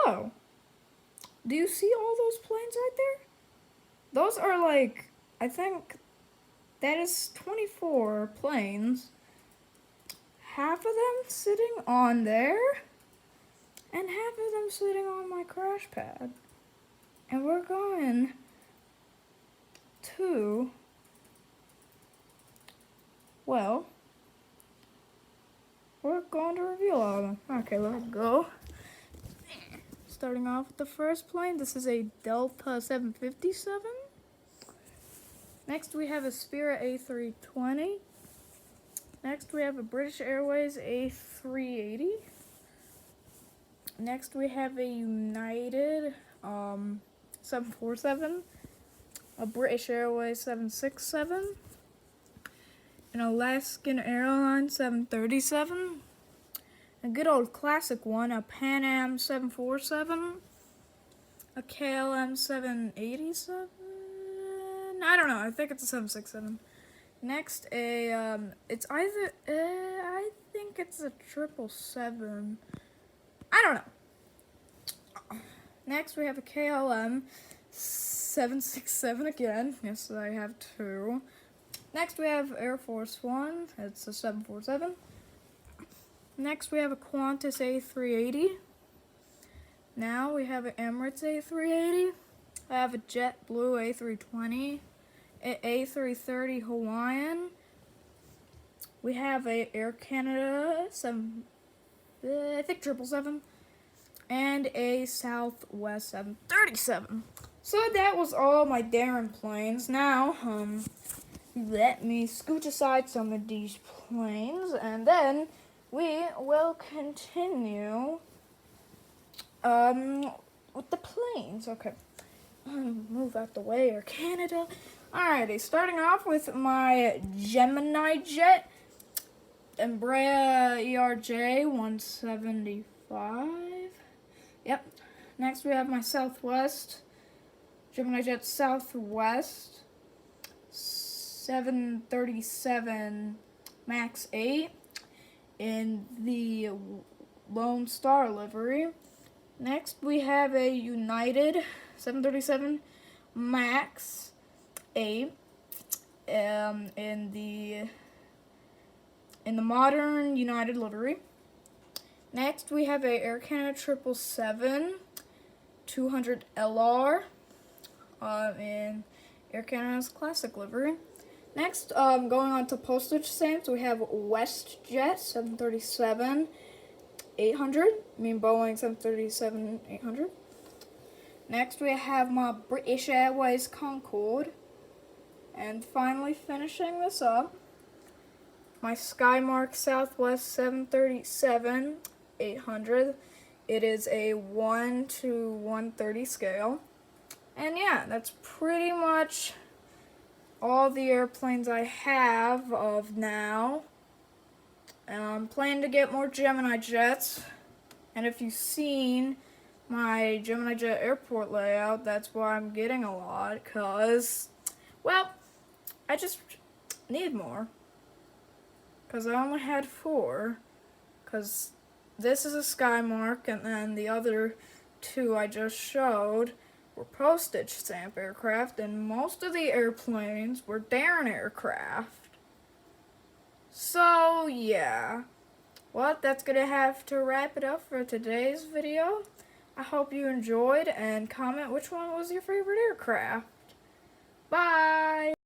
Whoa. Do you see all those planes right there? Those are like, I think that is 24 planes. Half of them sitting on there, and half of them sitting on my crash pad. And we're going to, well, we're going to reveal all of them. Okay, let's go. Starting off with the first plane, this is a Delta 757. Next we have a Spirit A320. Next we have a British Airways A380. Next we have a United 747, a British Airways 767, an Alaskan Airlines 737, a good old classic one, a Pan Am 747, a KLM 787, I don't know, I think it's a 767. Next, it's either, I think it's a 777. I don't know. Next, we have a KLM 767 again. Yes, I have two. Next, we have Air Force One. It's a 747. Next, we have a Qantas A380. Now, we have an Emirates A380. I have a JetBlue A320. An A330 Hawaiian. We have a Air Canada 777, and a Southwest 737. So that was all my Darren planes. Now, let me scooch aside some of these planes, and then we will continue with the planes. Okay, move out the way, Air Canada. Alrighty, starting off with my Gemini jet, Embraer ERJ 175. Yep. Next we have my Southwest, Gemini Jet Southwest 737 MAX 8 in the Lone Star livery. Next we have a United 737 MAX 8 in the modern United livery. Next, we have a Air Canada 777-200 LR in Air Canada's classic livery. Next, going on to postage stamps, we have WestJet 737-800, Boeing 737-800. Next, we have my British Airways Concorde. And finally, finishing this up, my Skymark Southwest 737-800. It is a 1:130 scale. And yeah, that's pretty much all the airplanes I have of now. I'm planning to get more Gemini jets. And if you've seen my Gemini jet airport layout, that's why I'm getting a lot. Because, well, I just need more. Because I only had 4. Because this is a Skymark, and then the other 2 I just showed were postage stamp aircraft, and most of the airplanes were Darren aircraft. So, yeah. Well, that's going to have to wrap it up for today's video. I hope you enjoyed, and comment which one was your favorite aircraft. Bye!